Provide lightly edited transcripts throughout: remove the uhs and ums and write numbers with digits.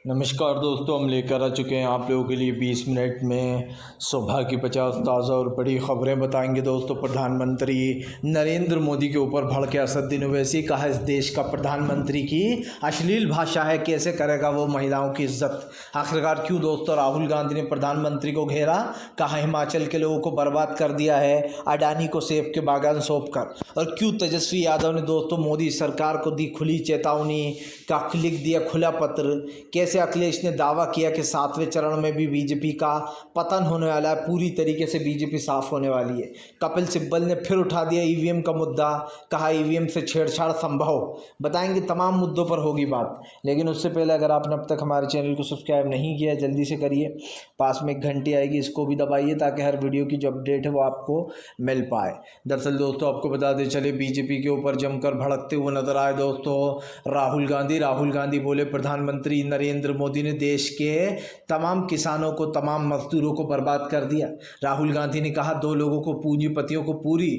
नमस्कार दोस्तों, हम लेकर आ चुके हैं आप लोगों के लिए 20 मिनट में सुबह की 50 ताज़ा और बड़ी खबरें बताएंगे। दोस्तों, प्रधानमंत्री नरेंद्र मोदी के ऊपर भड़के असदुद्दीन ओवैसी। कहा इस देश का प्रधानमंत्री की अश्लील भाषा है, कैसे करेगा वो महिलाओं की इज्जत। आखिरकार क्यों दोस्तों राहुल गांधी ने प्रधानमंत्री को घेरा। कहा हिमाचल के लोगों को बर्बाद कर दिया है अडानी को सेब के बागान सौंप कर। और क्यों तेजस्वी यादव ने दोस्तों मोदी सरकार को दी खुली चेतावनी, का लिख दिया खुला पत्र। कैसे अखिलेश ने दावा किया कि 7वें चरण में भी बीजेपी का पतन होने वाला है, पूरी तरीके से बीजेपी साफ होने वाली है। कपिल सिब्बल ने फिर उठा दिया ईवीएम का मुद्दा। कहा ईवीएम से छेड़छाड़ संभव। बताएंगे, तमाम मुद्दों पर होगी बात। लेकिन उससे पहले अगर आपने अब तक हमारे चैनल को सब्सक्राइब नहीं किया है जल्दी से करिए। पास में एक घंटी आएगी, इसको भी दबाइए ताकि हर वीडियो की जो अपडेट है वो आपको मिल पाए। दरअसल दोस्तों आपको बताते चले, बीजेपी के ऊपर जमकर भड़कते हुए नजर आए दोस्तों राहुल गांधी बोले प्रधानमंत्री नरेंद्र मोदी ने देश के तमाम किसानों को, तमाम मजदूरों को बर्बाद कर दिया। राहुल गांधी ने कहा 2 लोगों को, पूंजीपतियों को पूरी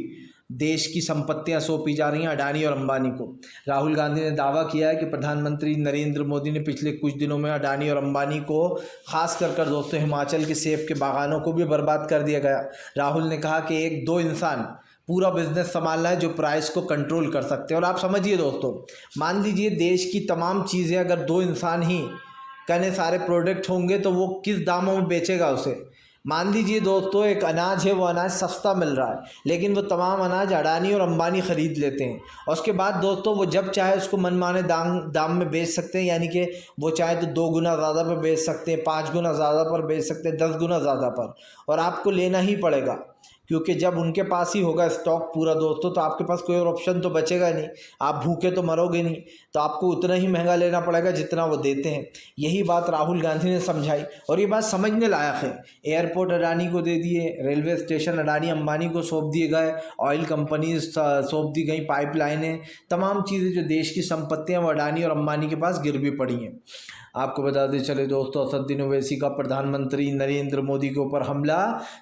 देश की संपत्तियां सौंपी जा रही हैं, अडानी और अंबानी को। राहुल गांधी ने दावा किया है कि प्रधानमंत्री नरेंद्र मोदी ने पिछले कुछ दिनों में अडानी और अंबानी को, खास कर दोस्तों हिमाचल के सेब के बागानों को भी बर्बाद कर दिया गया। राहुल ने कहा कि 1-2 इंसान पूरा बिजनेस संभालना है जो प्राइस को कंट्रोल कर सकते हैं। और आप समझिए दोस्तों, मान लीजिए देश की तमाम चीज़ें अगर 2 इंसान ही कने सारे प्रोडक्ट होंगे तो वो किस दामों में बेचेगा उसे। मान लीजिए दोस्तों एक अनाज है, वो अनाज सस्ता मिल रहा है, लेकिन वो तमाम अनाज अडानी और अंबानी ख़रीद लेते हैं। और उसके बाद दोस्तों वो जब चाहे उसको मनमाने दाम में बेच सकते हैं, यानी कि वो चाहे तो 2 गुना ज़्यादा पर बेच सकते हैं, 5 गुना ज़्यादा पर बेच सकते हैं, 10 गुना ज़्यादा पर। और आपको लेना ही पड़ेगा, क्योंकि जब उनके पास ही होगा स्टॉक पूरा दोस्तों, तो आपके पास कोई और ऑप्शन तो बचेगा नहीं। आप भूखे तो मरोगे नहीं, तो आपको उतना ही महंगा लेना पड़ेगा जितना वो देते हैं। यही बात राहुल गांधी ने समझाई और ये बात समझने लायक है। एयरपोर्ट अडानी को दे दिए, रेलवे स्टेशन अडानी अंबानी को सौंप दिए गए, ऑयल कंपनीज सौंप दी गई, पाइपलाइनें, तमाम चीज़ें जो देश की संपत्तियाँ वो अडानी और अंबानी के पास गिरवी पड़ी हैं। आपको बताते चले दोस्तों, असदुद्दीन ओवैसी का प्रधानमंत्री नरेंद्र मोदी के ऊपर हमला।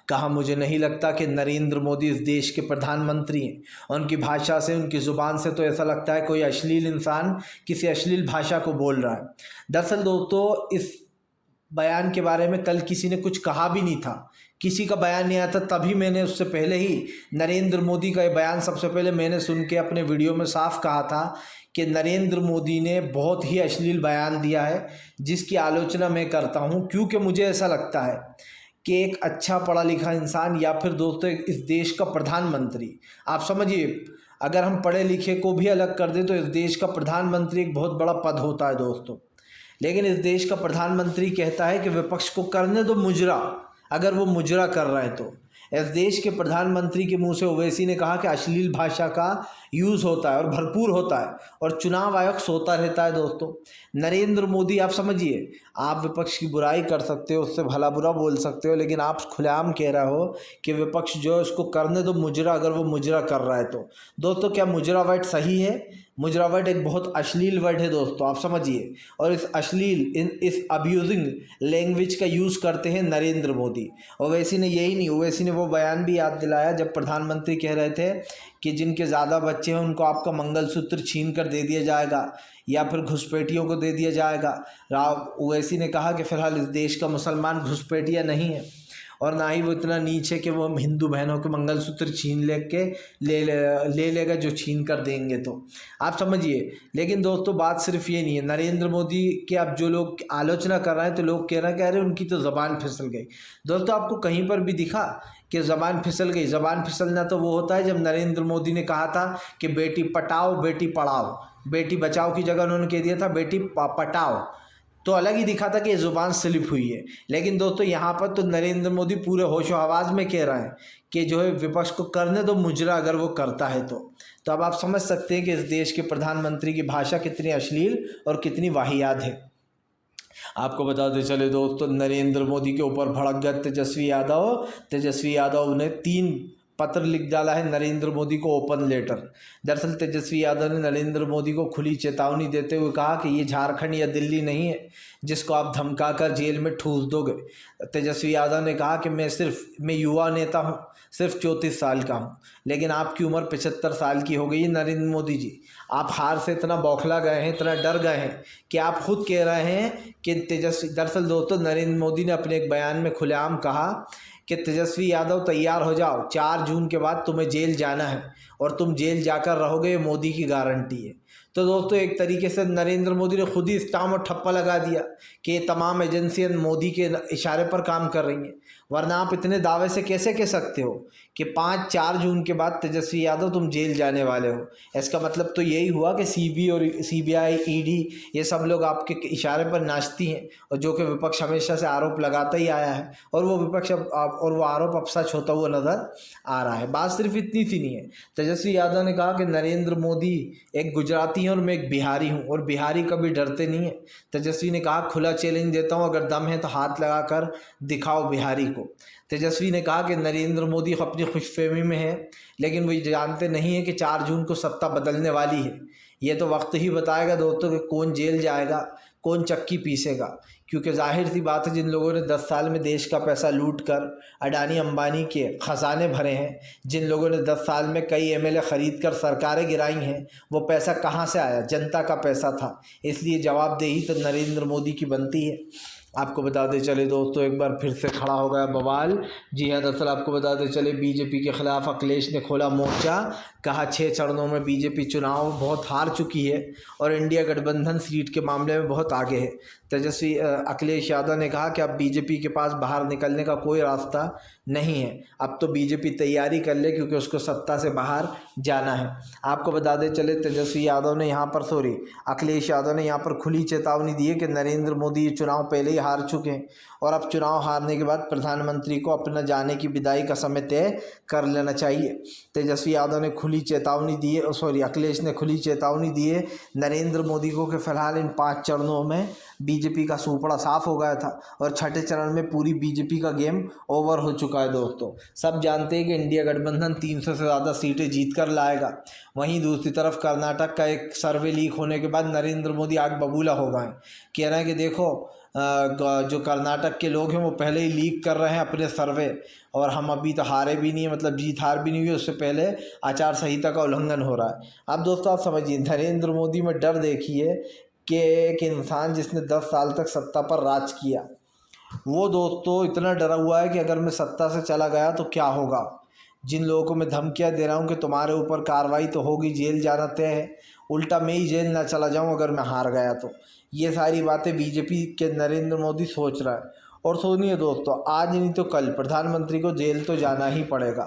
कहा मुझे नहीं लगता कि नरेंद्र मोदी इस देश के प्रधानमंत्री हैं। उनकी भाषा से, उनकी ज़ुबान से तो ऐसा लगता है कोई अश्लील इंसान किसी अश्लील भाषा को बोल रहा है। दरअसल दोस्तों इस बयान के बारे में कल किसी ने कुछ कहा भी नहीं था, किसी का बयान नहीं आया था, तभी मैंने उससे पहले ही नरेंद्र मोदी का ये बयान सबसे पहले मैंने सुन के अपने वीडियो में साफ कहा था कि नरेंद्र मोदी ने बहुत ही अश्लील बयान दिया है, जिसकी आलोचना मैं करता हूं, क्योंकि मुझे ऐसा लगता है कि एक अच्छा पढ़ा लिखा इंसान या फिर दोस्तों इस देश का प्रधानमंत्री, आप समझिए अगर हम पढ़े लिखे को भी अलग कर दें तो इस देश का प्रधानमंत्री एक बहुत बड़ा पद होता है दोस्तों। लेकिन इस देश का प्रधानमंत्री कहता है कि विपक्ष को करने दो मुजरा, अगर वो मुजरा कर रहा है तो। इस देश के प्रधानमंत्री के मुंह से ओवैसी ने कहा कि अश्लील भाषा का यूज़ होता है और भरपूर होता है, और चुनाव आयोग सोता रहता है दोस्तों। नरेंद्र मोदी, आप समझिए, आप विपक्ष की बुराई कर सकते हो, उससे भला बुरा बोल सकते हो, लेकिन आप खुलेआम कह रहे हो कि विपक्ष जो है उसको करने दो मुजरा, अगर वो मुजरा कर रहा है तो। दोस्तों क्या मुजरा वर्ड सही है? मुजरा वर्ड एक बहुत अश्लील वर्ड है दोस्तों, आप समझिए। और इस अश्लील, इस अब्यूजिंग लैंग्वेज का यूज़ करते हैं नरेंद्र मोदी। ओवैसी ने यही नहीं, ओवैसी ने वो बयान भी याद दिलाया जब प्रधानमंत्री कह रहे थे कि जिनके ज़्यादा बच्चे हैं उनको आपका मंगलसूत्र छीन कर दे दिया जाएगा या फिर घुसपैठियों को दे दिया जाएगा। ओवैसी ने कहा कि फ़िलहाल इस देश का मुसलमान घुसपैठिया नहीं है, और ना ही वो इतना नीच है कि वो हिंदू बहनों के मंगलसूत्र छीन ले लेगा जो छीन कर देंगे तो, आप समझिए। लेकिन दोस्तों बात सिर्फ ये नहीं है, नरेंद्र मोदी के अब जो लोग आलोचना कर रहे हैं तो लोग कह रहे हैं उनकी तो ज़बान फिसल गई। दोस्तों आपको कहीं पर भी दिखा कि ज़बान फिसल गई? ज़बान फिसलना तो वो होता है जब नरेंद्र मोदी ने कहा था कि बेटी पटाओ बेटी पढ़ाओ, बेटी बचाओ की जगह उन्होंने कह दिया था बेटी पटाओ, तो अलग ही दिखा था कि ये ज़ुबान स्लिप हुई है। लेकिन दोस्तों यहाँ पर तो नरेंद्र मोदी पूरे होशो आवाज़ में कह रहे हैं कि जो है विपक्ष को करने दो मुजरा, अगर वो करता है तो अब आप समझ सकते हैं कि इस देश के प्रधानमंत्री की भाषा कितनी अश्लील और कितनी वाहियात है। आपको बताते चले दोस्तों, नरेंद्र मोदी के ऊपर भड़क गए तेजस्वी यादव ने 3 पत्र लिख डाला है नरेंद्र मोदी को, ओपन लेटर। दरअसल तेजस्वी यादव ने नरेंद्र मोदी को खुली चेतावनी देते हुए कहा कि ये झारखंड या दिल्ली नहीं है जिसको आप धमका कर जेल में ठूस दोगे। तेजस्वी यादव ने कहा कि मैं युवा नेता हूँ, सिर्फ 34 साल का हूँ, लेकिन आपकी उम्र 75 साल की हो गई है। नरेंद्र मोदी जी, आप हार से इतना बौखला गए हैं, इतना डर गए हैं कि आप खुद कह रहे हैं कि तेजस्वी। दरअसल दोस्तों, नरेंद्र मोदी ने अपने एक बयान में खुलेआम कहा कि तेजस्वी यादव तैयार हो जाओ, 4 जून के बाद तुम्हें जेल जाना है और तुम जेल जाकर रहोगे, ये मोदी की गारंटी है। तो दोस्तों, एक तरीके से नरेंद्र मोदी ने खुद ही स्टाम्प और ठप्पा लगा दिया कि ये तमाम एजेंसियां मोदी के इशारे पर काम कर रही हैं। वरना आप इतने दावे से कैसे कह सकते हो कि 4 जून के बाद तेजस्वी यादव तुम जेल जाने वाले हो? इसका मतलब तो यही हुआ कि सीबीआई, ईडी ये सब लोग आपके इशारे पर नाचती हैं, और जो कि विपक्ष हमेशा से आरोप लगाता ही आया है, और वो आरोप अब सच होता हुआ नज़र आ रहा है। बात सिर्फ इतनी सी नहीं है। तेजस्वी यादव ने कहा कि नरेंद्र मोदी एक गुजराती हैं और मैं एक बिहारी हूँ, और बिहारी कभी डरते नहीं हैं। तेजस्वी ने कहा, खुला चैलेंज देता हूँ, अगर दम है तो हाथ लगाकर दिखाओ बिहारी को। तेजस्वी ने कहा कि नरेंद्र मोदी अपनी खुशफहमी में है, लेकिन वो जानते नहीं है कि 4 जून को सत्ता बदलने वाली है। ये तो वक्त ही बताएगा दोस्तों कि कौन जेल जाएगा, कौन चक्की पीसेगा। क्योंकि जाहिर सी बात है, जिन लोगों ने 10 साल में देश का पैसा लूट कर अडानी अंबानी के खजाने भरे हैं, जिन लोगों ने 10 साल में कई एमएलए ख़रीद कर सरकारें गिराई हैं, वो पैसा कहाँ से आया? जनता का पैसा था। इसलिए जवाबदेही तो नरेंद्र मोदी की बनती है। आपको बताते चले दोस्तों, एक बार फिर से खड़ा हो गया बवाल। जी हाँ, दरअसल आपको बताते चले, बीजेपी के खिलाफ अखिलेश ने खोला मोर्चा। कहा 6 चरणों में बीजेपी चुनाव बहुत हार चुकी है और इंडिया गठबंधन सीट के मामले में बहुत आगे है। अखिलेश यादव ने कहा कि अब बीजेपी के पास बाहर निकलने का कोई रास्ता नहीं है, अब तो बीजेपी तैयारी कर ले, क्योंकि उसको सत्ता से बाहर जाना है। आपको बताते चले, अखिलेश यादव ने यहाँ पर खुली चेतावनी दी है कि नरेंद्र मोदी ये चुनाव पहले ही हार चुके हैं, और अब चुनाव हारने के बाद प्रधानमंत्री को अपना जाने की विदाई का समय तय कर लेना चाहिए। तेजस्वी यादव ने खुली चेतावनी दी है, अखिलेश ने खुली चेतावनी दी है नरेंद्र मोदी को कि फिलहाल इन 5 चरणों में बीजेपी का सूपड़ा साफ हो गया था, और 6ठे चरण में पूरी बीजेपी का गेम ओवर हो चुका है। दोस्तों, सब जानते हैं कि इंडिया गठबंधन 300 से ज़्यादा सीटें जीत कर लाएगा। वहीं दूसरी तरफ कर्नाटक का एक सर्वे लीक होने के बाद नरेंद्र मोदी आग बबूला हो गए, कह रहे हैं कि देखो, जो कर्नाटक के लोग हैं वो पहले ही लीक कर रहे हैं अपने सर्वे, और हम अभी तो हारे भी नहीं है, मतलब जीत हार भी नहीं हुई, उससे पहले आचार संहिता का उल्लंघन हो रहा है। अब दोस्तों, आप समझिए, नरेंद्र मोदी में डर देखिए कि एक इंसान जिसने 10 साल तक सत्ता पर राज किया, वो दोस्तों इतना डरा हुआ है कि अगर मैं सत्ता से चला गया तो क्या होगा। जिन लोगों को मैं धमकियाँ दे रहा हूँ कि तुम्हारे ऊपर कार्रवाई तो होगी, जेल जाना तय है, उल्टा मैं ही जेल ना चला जाऊँ अगर मैं हार गया तो। ये सारी बातें बीजेपी के नरेंद्र मोदी सोच रहा है। और सुनिए दोस्तों, आज नहीं तो कल प्रधानमंत्री को जेल तो जाना ही पड़ेगा,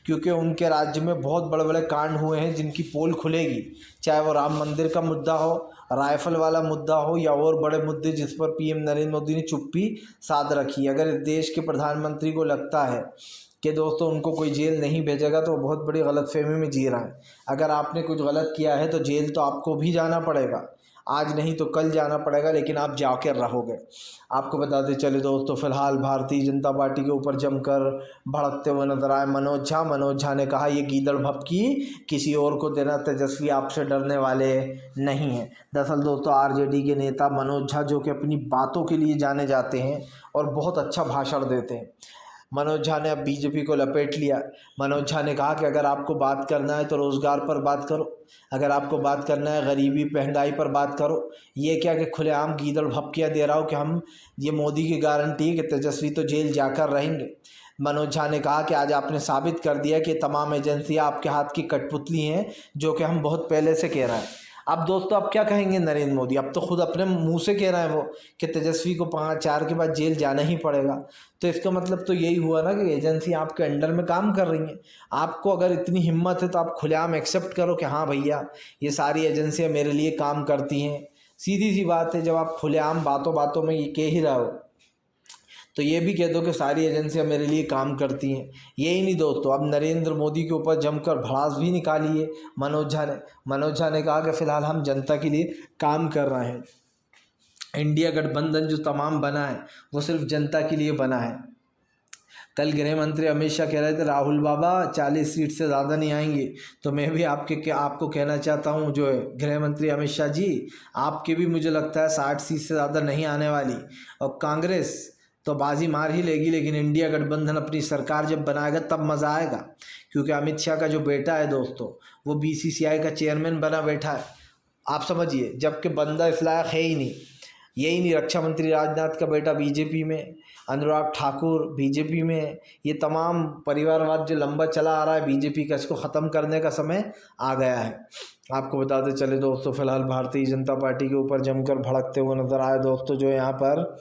क्योंकि उनके राज्य में बहुत बड़े बड़े कांड हुए हैं जिनकी पोल खुलेगी, चाहे वो राम मंदिर का मुद्दा हो, राइफल वाला मुद्दा हो, या और बड़े मुद्दे जिस पर पीएम नरेंद्र मोदी ने चुप्पी साध रखी। अगर इस देश के प्रधानमंत्री को लगता है कि दोस्तों उनको कोई जेल नहीं भेजेगा, तो बहुत बड़ी गलतफहमी में जी रहा है। अगर आपने कुछ गलत किया है तो जेल तो आपको भी जाना पड़ेगा, आज नहीं तो कल जाना पड़ेगा, लेकिन आप जाकर रहोगे। आपको बताते चले दोस्तों, फिलहाल भारतीय जनता पार्टी के ऊपर जमकर भड़कते हुए नजर आए मनोज झा ने कहा, ये गीदड़ भपकी किसी और को देना, तेजस्वी आपसे डरने वाले नहीं हैं। दरअसल दोस्तों, आरजेडी के नेता मनोज झा, जो कि अपनी बातों के लिए जाने जाते हैं और बहुत अच्छा भाषण देते हैं, मनोज झा ने अब बीजेपी को लपेट लिया। मनोज झा ने कहा कि अगर आपको बात करना है तो रोज़गार पर बात करो, अगर आपको बात करना है गरीबी महंगाई पर बात करो। ये क्या कि खुलेआम गीदड़ भपकियाँ दे रहा हो कि हम, ये मोदी की गारंटी है कि तेजस्वी तो जेल जाकर रहेंगे। मनोज झा ने कहा कि आज आपने साबित कर दिया कि तमाम एजेंसियाँ आपके हाथ की कठपुतली हैं, जो कि हम बहुत पहले से कह रहे हैं। अब दोस्तों, अब क्या कहेंगे नरेंद्र मोदी? अब तो खुद अपने मुंह से कह रहे हैं वो कि तेजस्वी को 5-4 के बाद जेल जाना ही पड़ेगा। तो इसका मतलब तो यही हुआ ना कि एजेंसी आपके अंडर में काम कर रही हैं। आपको अगर इतनी हिम्मत है तो आप खुलेआम एक्सेप्ट करो कि हाँ भैया, ये सारी एजेंसियां मेरे लिए काम करती हैं। सीधी सी बात है, जब आप खुलेआम बातों बातों में ये कह ही रहे हो, तो ये भी कह दो कि सारी एजेंसियां मेरे लिए काम करती हैं। यही नहीं दोस्तों, अब नरेंद्र मोदी के ऊपर जमकर भड़ास भी निकाली है मनोज झा ने कहा कि फ़िलहाल हम जनता के लिए काम कर रहे हैं। इंडिया गठबंधन जो तमाम बना है वो सिर्फ जनता के लिए बना है। कल गृह मंत्री अमित शाह कह रहे थे राहुल बाबा 40 सीट से ज़्यादा नहीं आएंगे, तो मैं भी आपको कहना चाहता हूँ जो है गृह मंत्री अमित शाह जी, आपके भी मुझे लगता है 60 सीट से ज़्यादा नहीं आने वाली। और कांग्रेस तो बाजी मार ही लेगी, लेकिन इंडिया गठबंधन अपनी सरकार जब बनाएगा तब मज़ा आएगा, क्योंकि अमित शाह का जो बेटा है दोस्तों वो BCCI का चेयरमैन बना बैठा है, आप समझिए, जबकि बंदा इस लायक है ही नहीं। यही नहीं, रक्षा मंत्री राजनाथ का बेटा बीजेपी में, अनुराग ठाकुर बीजेपी में, ये तमाम परिवारवाद जो लंबा चला आ रहा है बीजेपी का, इसको ख़त्म करने का समय आ गया है। आपको बताते चले दोस्तों, फिलहाल भारतीय जनता पार्टी के ऊपर जमकर भड़कते हुए नजर आए दोस्तों जो यहाँ पर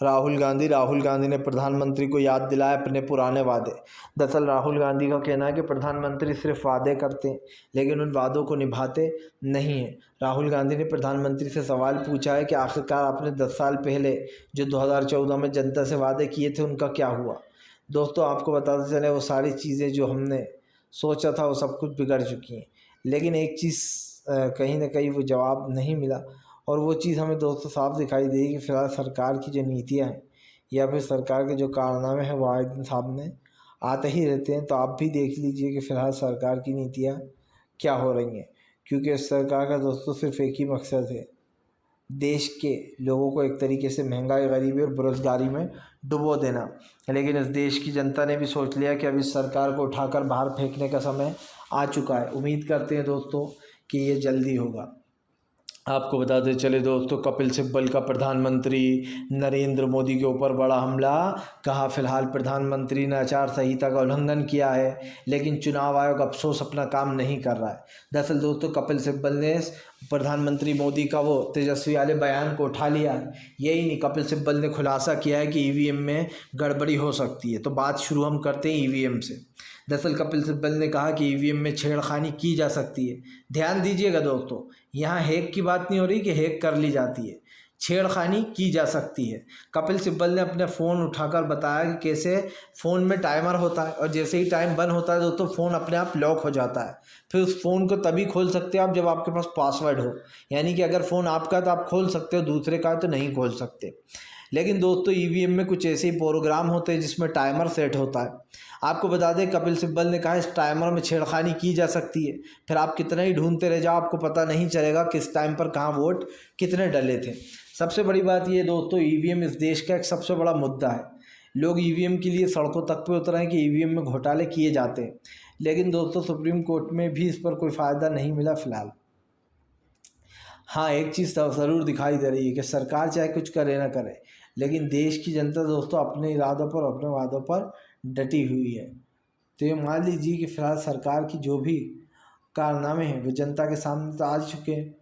राहुल गांधी ने प्रधानमंत्री को याद दिलाया अपने पुराने वादे। दरअसल राहुल गांधी का कहना है कि प्रधानमंत्री सिर्फ वादे करते हैं लेकिन उन वादों को निभाते नहीं हैं। राहुल गांधी ने प्रधानमंत्री से सवाल पूछा है कि आखिरकार आपने 10 साल पहले जो 2014 में जनता से वादे किए थे उनका क्या हुआ। दोस्तों आपको बताते चले वो सारी चीज़ें जो हमने सोचा था वो सब कुछ बिगड़ चुकी हैं, लेकिन एक चीज़ कहीं ना कहीं वो जवाब नहीं मिला, और वो चीज़ हमें दोस्तों साफ दिखाई देगी कि फ़िलहाल सरकार की जो नीतियाँ हैं या फिर सरकार के जो कारनामे हैं वो आए दिन सामने आते ही रहते हैं। तो आप भी देख लीजिए कि फ़िलहाल सरकार की नीतियाँ क्या हो रही हैं, क्योंकि इस सरकार का दोस्तों सिर्फ एक ही मकसद है, देश के लोगों को एक तरीके से महंगाई, गरीबी और बेरोज़गारी में डुबो देना। लेकिन इस देश की जनता ने भी सोच लिया कि अब इस सरकार को उठाकर बाहर फेंकने का समय आ चुका है। उम्मीद करते हैं दोस्तों कि ये जल्दी होगा। आपको बताते चले दोस्तों, कपिल सिब्बल का प्रधानमंत्री नरेंद्र मोदी के ऊपर बड़ा हमला। कहा फिलहाल प्रधानमंत्री ने आचार संहिता का उल्लंघन किया है, लेकिन चुनाव आयोग अफसोस अपना काम नहीं कर रहा है। दरअसल दोस्तों कपिल सिब्बल ने प्रधानमंत्री मोदी का वो तेजस्वी वाले बयान को उठा लिया है। यही नहीं, कपिल सिब्बल ने खुलासा किया है कि EVM में गड़बड़ी हो सकती है। तो बात शुरू हम करते हैं EVM से। दरअसल कपिल सिब्बल ने कहा कि EVM में छेड़खानी की जा सकती है। ध्यान दीजिएगा दोस्तों, यहाँ हैक की बात नहीं हो रही कि हैक कर ली जाती है, छेड़खानी की जा सकती है। कपिल सिब्बल ने अपने फ़ोन उठाकर बताया कि कैसे फ़ोन में टाइमर होता है और जैसे ही टाइम बंद होता है दोस्तों फ़ोन अपने आप लॉक हो जाता है। फिर उस फ़ोन को तभी खोल सकते हो आप जब आपके पास पासवर्ड हो, यानी कि अगर फ़ोन आपका है तो आप खोल सकते हो, दूसरे का तो नहीं खोल सकते। लेकिन दोस्तों EVM में कुछ ऐसे ही प्रोग्राम होते हैं जिसमें टाइमर सेट होता है। आपको बता दें कपिल सिब्बल ने कहा इस टाइमर में छेड़खानी की जा सकती है, फिर आप कितना ही ढूंढते रह जाओ आपको पता नहीं चलेगा किस टाइम पर कहाँ वोट कितने डले थे। सबसे बड़ी बात ये दोस्तों, EVM इस देश का एक सबसे बड़ा मुद्दा है। लोग EVM के लिए सड़कों तक पे उतर हैं कि EVM में घोटाले किए जाते हैं, लेकिन दोस्तों सुप्रीम कोर्ट में भी इस पर कोई फ़ायदा नहीं मिला फ़िलहाल। हाँ, एक चीज़ ज़रूर दिखाई दे रही है कि सरकार चाहे कुछ करे ना करे, लेकिन देश की जनता दोस्तों अपने इरादों पर, अपने वादों पर डटी हुई है। तो ये मान लीजिए कि फ़िलहाल सरकार की जो भी कारनामे हैं वो जनता के सामने तो आ चुके हैं,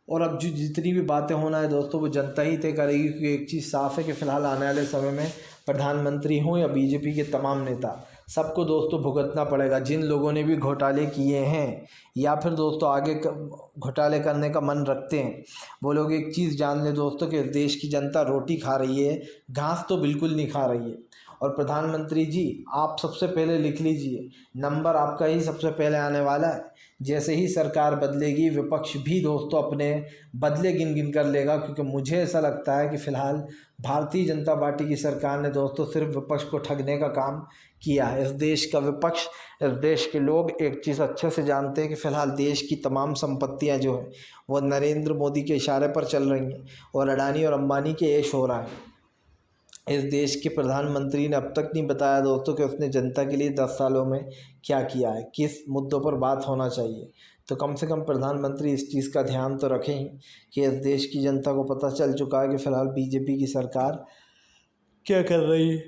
और अब जो जितनी भी बातें होना है दोस्तों वो जनता ही तय करेगी। क्योंकि एक चीज़ साफ़ है कि फ़िलहाल आने वाले समय में प्रधानमंत्री हों या बीजेपी के तमाम नेता, सबको दोस्तों भुगतना पड़ेगा। जिन लोगों ने भी घोटाले किए हैं या फिर दोस्तों आगे घोटाले करने का मन रखते हैं, वो लोग एक चीज़ जान लें दोस्तों कि देश की जनता रोटी खा रही है, घास तो बिल्कुल नहीं खा रही है। और प्रधानमंत्री जी आप सबसे पहले लिख लीजिए, नंबर आपका ही सबसे पहले आने वाला है। जैसे ही सरकार बदलेगी विपक्ष भी दोस्तों अपने बदले गिन गिन कर लेगा, क्योंकि मुझे ऐसा लगता है कि फ़िलहाल भारतीय जनता पार्टी की सरकार ने दोस्तों सिर्फ विपक्ष को ठगने का काम किया है। इस देश का विपक्ष, इस देश के लोग एक चीज़ अच्छे से जानते हैं कि फ़िलहाल देश की तमाम संपत्तियां जो है वो नरेंद्र मोदी के इशारे पर चल रही हैं और अडानी और अंबानी के ऐश हो रहा है। इस देश के प्रधानमंत्री ने अब तक नहीं बताया दोस्तों कि उसने जनता के लिए 10 सालों में क्या किया है, किस मुद्दों पर बात होना चाहिए। तो कम से कम प्रधानमंत्री इस चीज़ का ध्यान तो रखें ही कि इस देश की जनता को पता चल चुका है कि फ़िलहाल बीजेपी की सरकार क्या कर रही है,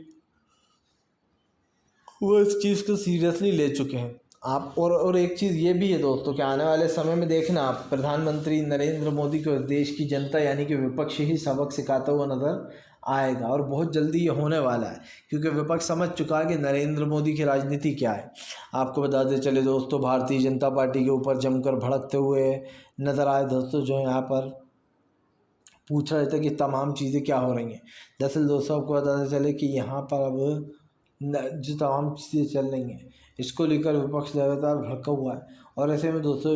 वो इस चीज़ को सीरियसली ले चुके हैं आप। और एक चीज़ ये भी है दोस्तों कि आने वाले समय में देखना आप, प्रधानमंत्री नरेंद्र मोदी को इस देश की जनता यानी कि विपक्ष ही सबक सिखाता हुआ नज़र आएगा, और बहुत जल्दी ये होने वाला है, क्योंकि विपक्ष समझ चुका है कि नरेंद्र मोदी की राजनीति क्या है। आपको बताते चले दोस्तों, भारतीय जनता पार्टी के ऊपर जमकर भड़कते हुए नज़र आए दोस्तों जो यहाँ पर पूछ रहे थे कि तमाम चीज़ें क्या हो रही हैं। दरअसल दोस्तों आपको बताते चले कि यहाँ पर अब जो तमाम चीज़ें चल रही हैं इसको लेकर विपक्ष लगातार भड़का हुआ है, और ऐसे में दोस्तों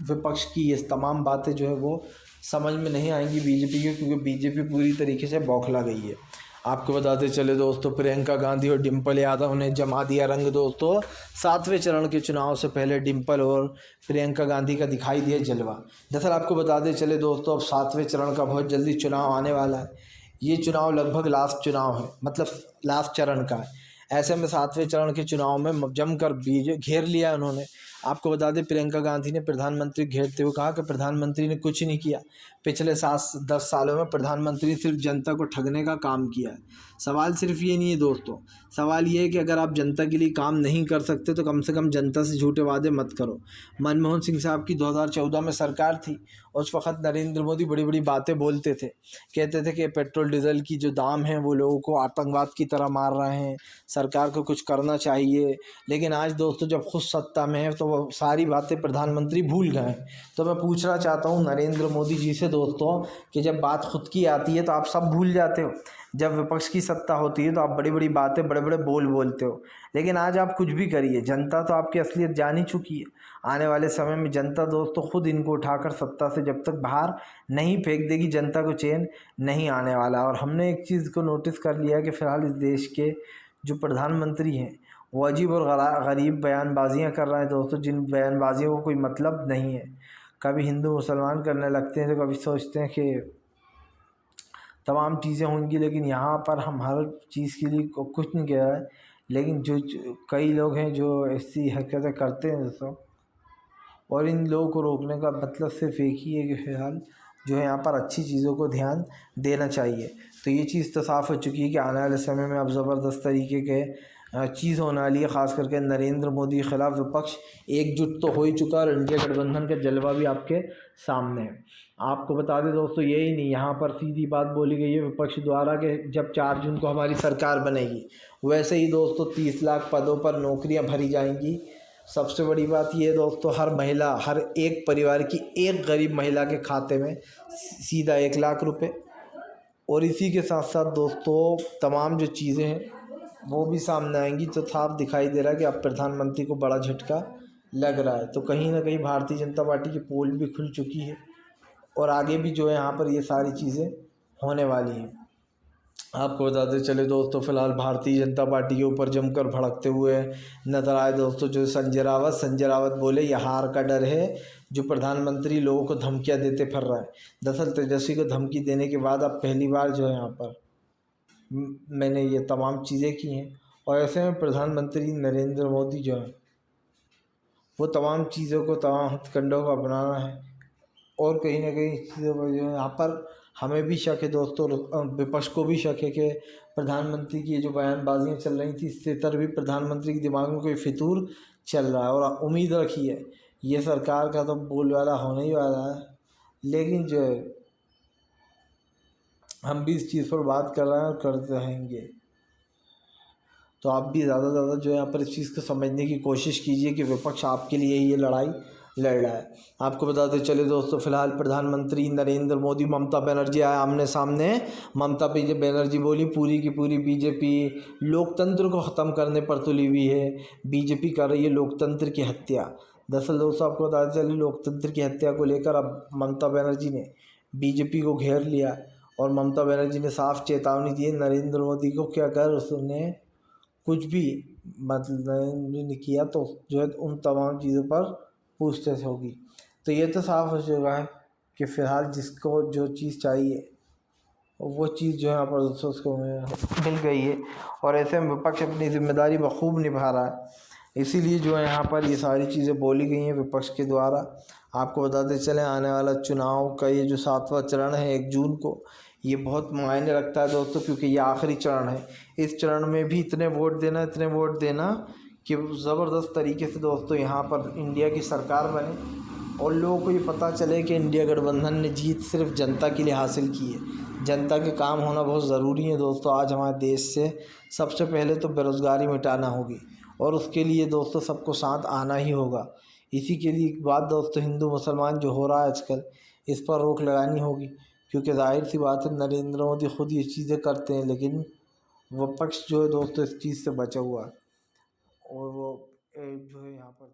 विपक्ष की ये तमाम बातें जो है वो समझ में नहीं आएंगी बीजेपी के, क्योंकि बीजेपी पूरी तरीके से बौखला गई है। आपको बताते चले दोस्तों, प्रियंका गांधी और डिम्पल यादव ने जमा दिया रंग दोस्तों। 7वें चरण के चुनाव से पहले डिम्पल और प्रियंका गांधी का दिखाई दिया जलवा। दरअसल आपको बताते चले दोस्तों, अब 7वें चरण का बहुत जल्दी चुनाव आने वाला है। ये चुनाव लगभग लास्ट चुनाव है, मतलब लास्ट चरण का है। ऐसे में 7वें चरण के चुनाव में जमकर घेर लिया उन्होंने। आपको बता दें, प्रियंका गांधी ने प्रधानमंत्री घेरते हुए कहा कि प्रधानमंत्री ने कुछ नहीं किया। पिछले 7-10 सालों में प्रधानमंत्री सिर्फ जनता को ठगने का काम किया है। सवाल सिर्फ ये नहीं है दोस्तों, सवाल ये है कि अगर आप जनता के लिए काम नहीं कर सकते तो कम से कम जनता से झूठे वादे मत करो। मनमोहन सिंह साहब की 2014 में सरकार थी, उस वक्त नरेंद्र मोदी बड़ी बड़ी बातें बोलते थे, कहते थे कि पेट्रोल डीजल की जो दाम है वो लोगों को आतंकवाद की तरह मार रहे हैं, सरकार को कुछ करना चाहिए। लेकिन आज दोस्तों जब खुद सत्ता में है तो वो सारी बातें प्रधानमंत्री भूल गए। तो मैं पूछना चाहता हूँ नरेंद्र मोदी जी से दोस्तों कि जब बात खुद की आती है तो आप सब भूल जाते हो, जब विपक्ष की सत्ता होती है तो आप बड़ी बड़ी बातें बड़े बड़े बोल बोलते हो, लेकिन आज आप कुछ भी करिए, जनता तो आपकी असलियत जान ही चुकी है। आने वाले समय में जनता दोस्तों खुद इनको उठाकर सत्ता से जब तक बाहर नहीं फेंक देगी, जनता को चैन नहीं आने वाला। और हमने एक चीज़ को नोटिस कर लिया है कि फ़िलहाल इस देश के जो प्रधानमंत्री हैं वो अजीब और गरीब बयानबाजियाँ कर रहे हैं दोस्तों, जिन बयानबाजियों को कोई मतलब नहीं है। कभी हिंदू मुसलमान करने लगते हैं तो कभी सोचते हैं कि तमाम चीज़ें होंगी, लेकिन यहाँ पर हम हर चीज़ के लिए कुछ नहीं कह रहे हैं। लेकिन जो कई लोग हैं जो ऐसी हरकतें करते हैं दोस्तों, और इन लोगों को रोकने का मतलब सिर्फ एक ही है कि फ़िलहाल जो है यहाँ पर अच्छी चीज़ों को ध्यान देना चाहिए। तो ये चीज़ तो साफ़ हो चुकी है कि आने वाले समय में अब ज़बरदस्त तरीके के चीज़ होने वाली है। ख़ास करके नरेंद्र मोदी के ख़िलाफ़ विपक्ष एकजुट तो हो ही चुका है और इंडिया गठबंधन का जलवा भी आपके सामने है। आपको बता दें दोस्तों, यही नहीं, यहाँ पर सीधी बात बोली गई है विपक्ष द्वारा कि जब 4 जून को हमारी सरकार बनेगी वैसे ही दोस्तों 30 लाख पदों पर नौकरियाँ भरी जाएंगी। सबसे बड़ी बात यह है दोस्तों, हर महिला, हर एक परिवार की एक गरीब महिला के खाते में सीधा 1 लाख रुपए। और इसी के साथ साथ दोस्तों तमाम जो चीज़ें हैं वो भी सामने आएंगी। तो साफ दिखाई दे रहा है कि अब प्रधानमंत्री को बड़ा झटका लग रहा है। तो कहीं ना कहीं भारतीय जनता पार्टी की पोल भी खुल चुकी है और आगे भी जो है यहाँ पर ये सारी चीज़ें होने वाली हैं। आपको बताते चले दोस्तों, फिलहाल भारतीय जनता पार्टी के ऊपर जमकर भड़कते हुए नजर आए दोस्तों जो संजय रावत बोले यह हार का डर है जो प्रधानमंत्री लोगों को धमकियां देते फिर रहा है। दरअसल तेजस्वी को धमकी देने के बाद अब पहली बार जो है यहाँ पर मैंने ये तमाम चीज़ें की हैं। और ऐसे में प्रधानमंत्री नरेंद्र मोदी जो है वो तमाम चीज़ों को, तमाम हथकंडों को अपनाना है। और कहीं ना कहीं चीज़ों पर जो है यहाँ पर हमें भी शक है दोस्तों, विपक्ष को भी शक है कि प्रधानमंत्री की जो बयानबाजियाँ चल रही थी इससे तर भी प्रधानमंत्री के दिमाग में कोई फितूर चल रहा है। और उम्मीद रखी है ये सरकार का तो बोलबाला होने ही वाला है, लेकिन जो है हम भी इस चीज़ पर बात कर रहे हैं और करते रहेंगे। तो आप भी ज़्यादा से ज़्यादा जो है यहाँ पर इस चीज़ को समझने की कोशिश कीजिए कि विपक्ष आपके लिए ये लड़ाई लड़ रहा है। आपको बताते चले दोस्तों, फिलहाल प्रधानमंत्री नरेंद्र मोदी, ममता बनर्जी आए आमने सामने। ममता बनर्जी बोली पूरी की पूरी बीजेपी लोकतंत्र को ख़त्म करने पर तुली हुई है, बीजेपी कर रही है लोकतंत्र की हत्या। दरअसल दोस्तों आपको बताते चले लोकतंत्र की हत्या को लेकर अब ममता बनर्जी ने बीजेपी को घेर लिया और ममता बनर्जी ने साफ चेतावनी दी है नरेंद्र मोदी को कि अगर उसने कुछ भी मतलब नहीं किया तो जो है उन तमाम चीज़ों पर पूछताछ होगी। तो ये तो साफ हो चुका है कि फ़िलहाल जिसको जो चीज़ चाहिए वो चीज़ जो है यहाँ पर दोस्तों उसको मिल गई है। और ऐसे में विपक्ष अपनी जिम्मेदारी बखूब निभा रहा है, इसीलिए जो है यहाँ पर ये सारी चीज़ें बोली गई हैं विपक्ष के द्वारा। आपको बताते चलें आने वाला चुनाव का ये जो 7वां चरण है 1 जून को, ये बहुत मायने रखता है दोस्तों, क्योंकि ये आखिरी चरण है। इस चरण में भी इतने वोट देना कि ज़बरदस्त तरीके से दोस्तों यहाँ पर इंडिया की सरकार बने और लोगों को ये पता चले कि इंडिया गठबंधन ने जीत सिर्फ जनता के लिए हासिल की है। जनता के काम होना बहुत ज़रूरी है दोस्तों। आज हमारे देश से सबसे पहले तो बेरोज़गारी मिटाना होगी और उसके लिए दोस्तों सबको साथ आना ही होगा। इसी के लिए एक बात दोस्तों, हिंदू मुसलमान जो हो रहा है आजकल, इस पर रोक लगानी होगी, क्योंकि जाहिर सी बात है नरेंद्र मोदी खुद ये चीज़ें करते हैं, लेकिन विपक्ष जो है दोस्तों इस चीज़ से बचा हुआ है और वो जो है यहाँ पर